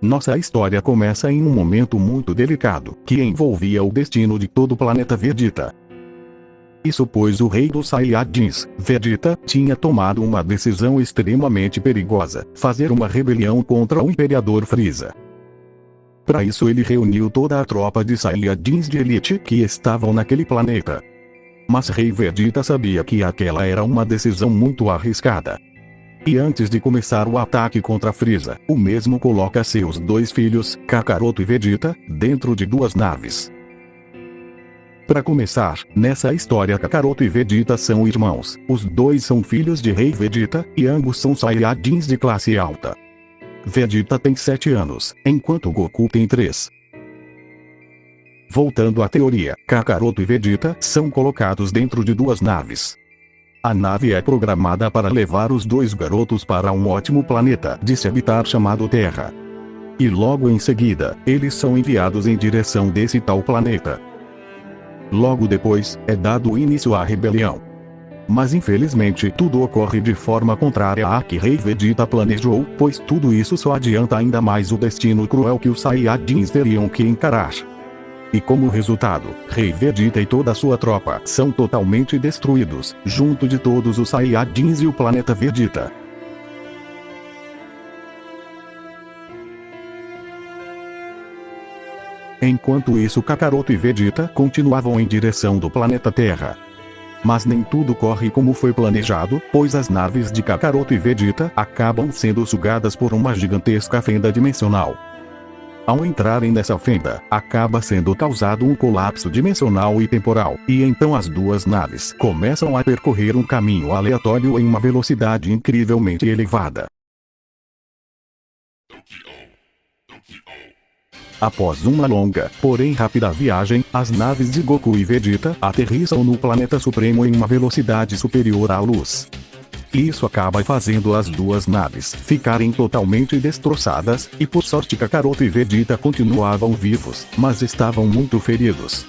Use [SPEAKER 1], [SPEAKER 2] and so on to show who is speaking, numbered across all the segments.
[SPEAKER 1] Nossa história começa em um momento muito delicado, que envolvia o destino de todo o planeta Vegeta. Isso pois o rei dos Saiyajins, Vegeta, tinha tomado uma decisão extremamente perigosa: fazer uma rebelião contra o Imperador Frieza. Para isso ele reuniu toda a tropa de Saiyajins de elite que estavam naquele planeta. Mas Rei Vegeta sabia que aquela era uma decisão muito arriscada. E antes de começar o ataque contra Frieza, o mesmo coloca seus dois filhos, Kakaroto e Vegeta, dentro de duas naves. Para começar, nessa história Kakaroto e Vegeta são irmãos, os dois são filhos de Rei Vegeta, e ambos são Saiyajins de classe alta. Vegeta tem 7 anos, enquanto Goku tem 3. Voltando à teoria, Kakaroto e Vegeta são colocados dentro de duas naves. A nave é programada para levar os dois garotos para um ótimo planeta de se habitar chamado Terra. E logo em seguida, eles são enviados em direção desse tal planeta. Logo depois, é dado início à rebelião. Mas infelizmente tudo ocorre de forma contrária à que Rei Vegeta planejou, pois tudo isso só adianta ainda mais o destino cruel que os Saiyajins teriam que encarar. E como resultado, Rei Vegeta e toda a sua tropa são totalmente destruídos, junto de todos os Saiyajins e o planeta Vegeta. Enquanto isso Kakaroto e Vegeta continuavam em direção do planeta Terra. Mas nem tudo corre como foi planejado, pois as naves de Kakaroto e Vegeta acabam sendo sugadas por uma gigantesca fenda dimensional. Ao entrarem nessa fenda, acaba sendo causado um colapso dimensional e temporal, e então as duas naves começam a percorrer um caminho aleatório em uma velocidade incrivelmente elevada. Após uma longa, porém rápida viagem, as naves de Goku e Vegeta aterrissam no planeta Supremo em uma velocidade superior à luz. Isso acaba fazendo as duas naves ficarem totalmente destroçadas, e por sorte Kakaroto e Vegeta continuavam vivos, mas estavam muito feridos.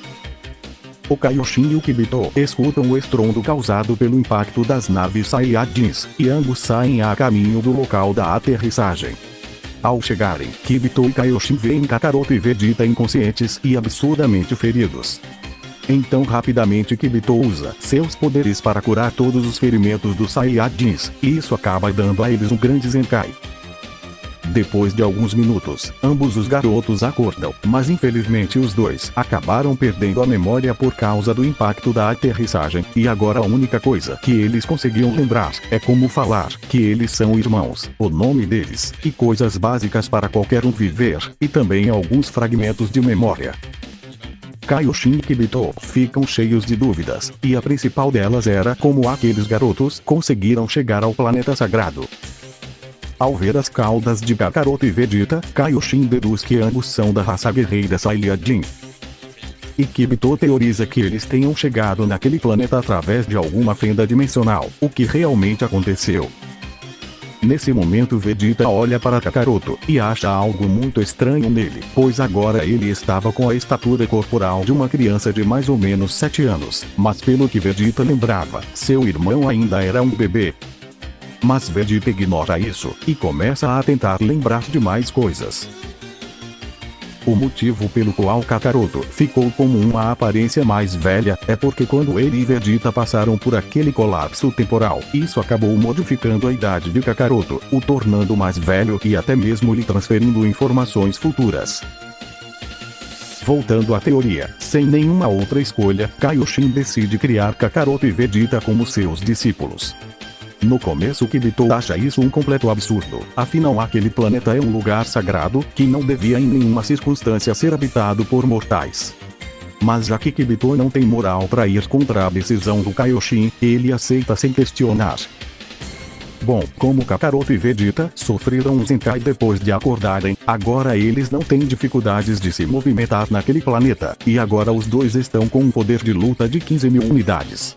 [SPEAKER 1] O Kaioshin e o Kibito escutam o estrondo causado pelo impacto das naves Saiyajins, e ambos saem a caminho do local da aterrissagem. Ao chegarem, Kibito e Kaioshin veem Kakaroto e Vegeta inconscientes e absurdamente feridos. Então rapidamente Kibito usa seus poderes para curar todos os ferimentos dos Saiyajins, e isso acaba dando a eles um grande Zenkai. Depois de alguns minutos, ambos os garotos acordam, mas infelizmente os dois acabaram perdendo a memória por causa do impacto da aterrissagem, e agora a única coisa que eles conseguiam lembrar é como falar que eles são irmãos, o nome deles, e coisas básicas para qualquer um viver, e também alguns fragmentos de memória. Kaioshin e Kibito ficam cheios de dúvidas, e a principal delas era como aqueles garotos conseguiram chegar ao planeta sagrado. Ao ver as caudas de Kakaroto e Vegeta, Kaioshin deduz que ambos são da raça guerreira Saiyajin. E Kibito teoriza que eles tenham chegado naquele planeta através de alguma fenda dimensional, o que realmente aconteceu. Nesse momento Vegeta olha para Kakaroto e acha algo muito estranho nele, pois agora ele estava com a estatura corporal de uma criança de mais ou menos 7 anos, mas pelo que Vegeta lembrava, seu irmão ainda era um bebê. Mas Vegeta ignora isso, e começa a tentar lembrar de mais coisas. O motivo pelo qual Kakaroto ficou com uma aparência mais velha é porque quando ele e Vegeta passaram por aquele colapso temporal, isso acabou modificando a idade de Kakaroto, o tornando mais velho e até mesmo lhe transferindo informações futuras. Voltando à teoria, sem nenhuma outra escolha, Kaioshin decide criar Kakaroto e Vegeta como seus discípulos. No começo Kibito acha isso um completo absurdo, afinal aquele planeta é um lugar sagrado, que não devia em nenhuma circunstância ser habitado por mortais. Mas já que Kibito não tem moral para ir contra a decisão do Kaioshin, ele aceita sem questionar. Bom, como Kakaroto e Vegeta sofreram um Zenkai depois de acordarem, agora eles não têm dificuldades de se movimentar naquele planeta, e agora os dois estão com um poder de luta de 15.000 unidades.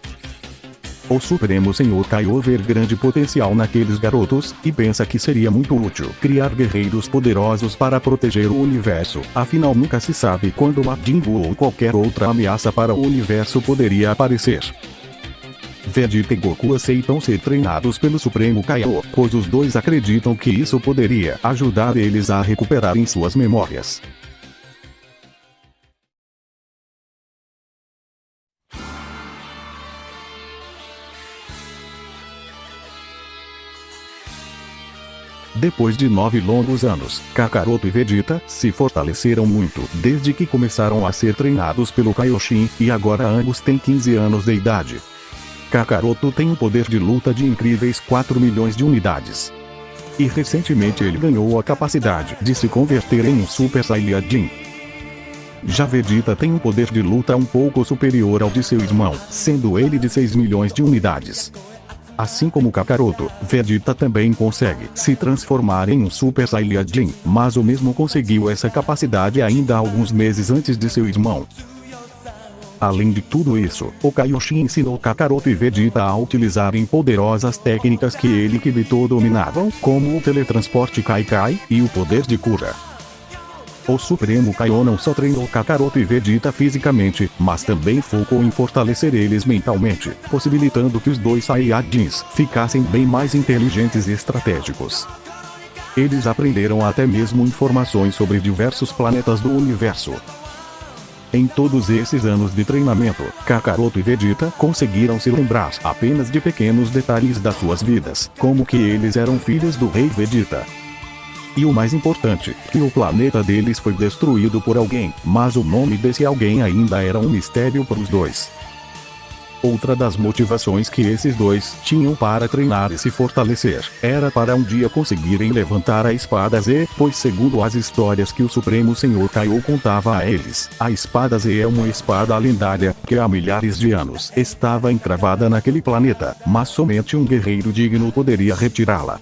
[SPEAKER 1] O Supremo Senhor Kaiô vê grande potencial naqueles garotos, e pensa que seria muito útil criar guerreiros poderosos para proteger o universo, afinal nunca se sabe quando Majin Buu ou qualquer outra ameaça para o universo poderia aparecer. Vegeta e Goku aceitam ser treinados pelo Supremo Kaiô, pois os dois acreditam que isso poderia ajudar eles a recuperarem suas memórias. Depois de 9 longos anos, Kakaroto e Vegeta se fortaleceram muito desde que começaram a ser treinados pelo Kaioshin, e agora ambos têm 15 anos de idade. Kakaroto tem um poder de luta de incríveis 4 milhões de unidades. E recentemente ele ganhou a capacidade de se converter em um Super Saiyajin. Já Vegeta tem um poder de luta um pouco superior ao de seu irmão, sendo ele de 6 milhões de unidades. Assim como Kakaroto, Vegeta também consegue se transformar em um Super Saiyajin, mas o mesmo conseguiu essa capacidade ainda há alguns meses antes de seu irmão. Além de tudo isso, o Kaioshin ensinou Kakaroto e Vegeta a utilizarem poderosas técnicas que ele e Kibito dominavam, como o teletransporte Kai-Kai e o poder de cura. O Supremo Kaiô não só treinou Kakaroto e Vegeta fisicamente, mas também focou em fortalecer eles mentalmente, possibilitando que os dois Saiyajins ficassem bem mais inteligentes e estratégicos. Eles aprenderam até mesmo informações sobre diversos planetas do universo. Em todos esses anos de treinamento, Kakaroto e Vegeta conseguiram se lembrar apenas de pequenos detalhes das suas vidas, como que eles eram filhos do rei Vegeta. E o mais importante, que o planeta deles foi destruído por alguém, mas o nome desse alguém ainda era um mistério para os dois. Outra das motivações que esses dois tinham para treinar e se fortalecer, era para um dia conseguirem levantar a espada Z, pois segundo as histórias que o Supremo Senhor Kaiô contava a eles, a espada Z é uma espada lendária, que há milhares de anos estava encravada naquele planeta, mas somente um guerreiro digno poderia retirá-la.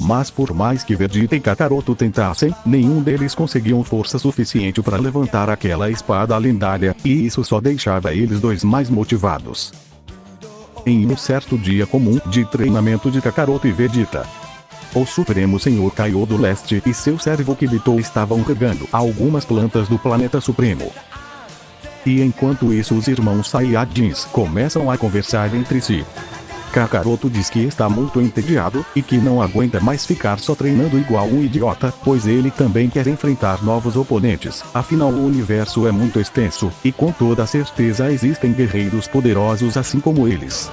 [SPEAKER 1] Mas por mais que Vegeta e Kakaroto tentassem, nenhum deles conseguiam força suficiente para levantar aquela espada lendária, e isso só deixava eles dois mais motivados. Em um certo dia comum de treinamento de Kakaroto e Vegeta, o Supremo Senhor Kaiô do Leste e seu servo Kibito estavam regando algumas plantas do planeta Supremo. E enquanto isso os irmãos Saiyajins começam a conversar entre si. Kakaroto diz que está muito entediado, e que não aguenta mais ficar só treinando igual um idiota, pois ele também quer enfrentar novos oponentes, afinal o universo é muito extenso, e com toda certeza existem guerreiros poderosos assim como eles.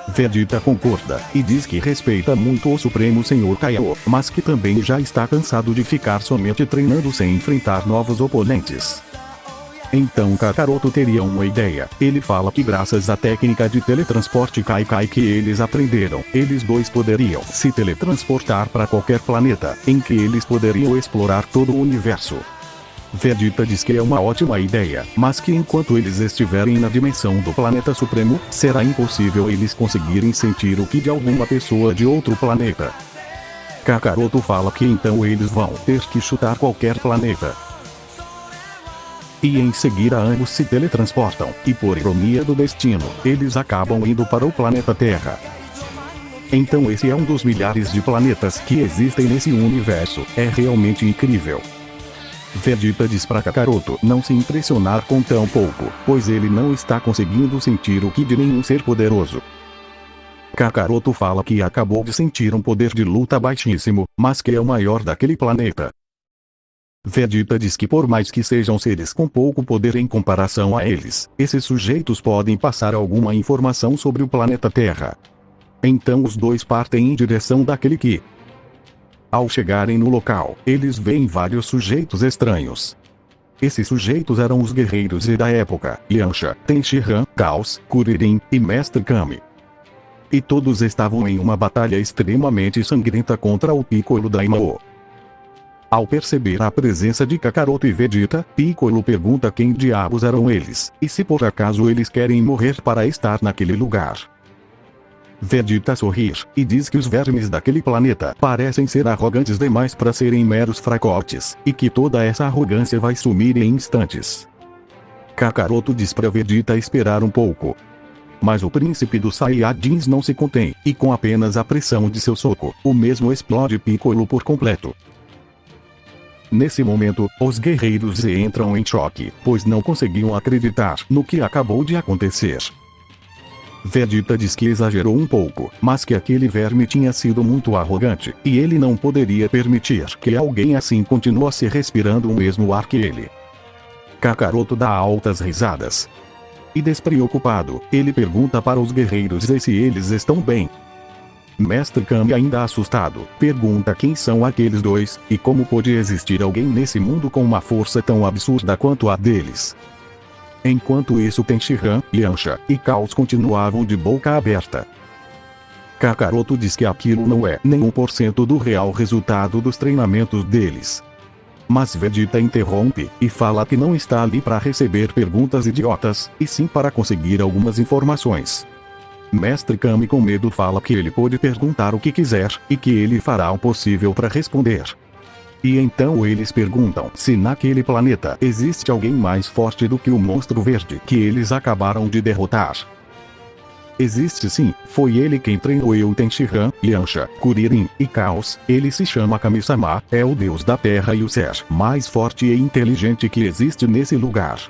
[SPEAKER 1] Vegeta concorda, e diz que respeita muito o Supremo Senhor Kaiô, mas que também já está cansado de ficar somente treinando sem enfrentar novos oponentes. Então Kakaroto teria uma ideia. Ele fala que graças à técnica de teletransporte Kai-Kai que eles aprenderam, eles dois poderiam se teletransportar para qualquer planeta, em que eles poderiam explorar todo o universo. Vegeta diz que é uma ótima ideia, mas que enquanto eles estiverem na dimensão do planeta Supremo, será impossível eles conseguirem sentir o ki de alguma pessoa de outro planeta. Kakaroto fala que então eles vão ter que chutar qualquer planeta. E em seguida ambos se teletransportam, e por ironia do destino, eles acabam indo para o planeta Terra. Então esse é um dos milhares de planetas que existem nesse universo, é realmente incrível. Vegeta diz para Kakaroto não se impressionar com tão pouco, pois ele não está conseguindo sentir o ki de nenhum ser poderoso. Kakaroto fala que acabou de sentir um poder de luta baixíssimo, mas que é o maior daquele planeta. Vegeta diz que por mais que sejam seres com pouco poder em comparação a eles, esses sujeitos podem passar alguma informação sobre o planeta Terra. Então os dois partem em direção daquele ki. Ao chegarem no local, eles veem vários sujeitos estranhos. Esses sujeitos eram os guerreiros Z da época, Yamcha, Tenshinhan, Chaos, Kuririn e Mestre Kami. E todos estavam em uma batalha extremamente sangrenta contra o Piccolo Daimao. Ao perceber a presença de Kakaroto e Vegeta, Piccolo pergunta quem diabos eram eles, e se por acaso eles querem morrer para estar naquele lugar. Vegeta sorri, e diz que os vermes daquele planeta parecem ser arrogantes demais para serem meros fracotes, e que toda essa arrogância vai sumir em instantes. Kakaroto diz para Vegeta esperar um pouco. Mas o príncipe dos Saiyajins não se contém, e com apenas a pressão de seu soco, o mesmo explode Piccolo por completo. Nesse momento, os guerreiros Z entram em choque, pois não conseguiam acreditar no que acabou de acontecer. Vegeta diz que exagerou um pouco, mas que aquele verme tinha sido muito arrogante, e ele não poderia permitir que alguém assim continuasse respirando o mesmo ar que ele. Kakaroto dá altas risadas. E despreocupado, ele pergunta para os guerreiros se eles estão bem. Mestre Kami, ainda assustado, pergunta quem são aqueles dois, e como pode existir alguém nesse mundo com uma força tão absurda quanto a deles. Enquanto isso, Tenshinhan, Yancha e Caos continuavam de boca aberta. Kakaroto diz que aquilo não é nem 1% do real resultado dos treinamentos deles. Mas Vegeta interrompe, e fala que não está ali para receber perguntas idiotas, e sim para conseguir algumas informações. Mestre Kami, com medo, fala que ele pode perguntar o que quiser, e que ele fará o possível para responder. E então eles perguntam se naquele planeta existe alguém mais forte do que o monstro verde que eles acabaram de derrotar. Existe sim, foi ele quem treinou eu, Tenshinhan, Yancha, Kuririn e Caos. Ele se chama Kami-sama, é o deus da terra e o ser mais forte e inteligente que existe nesse lugar.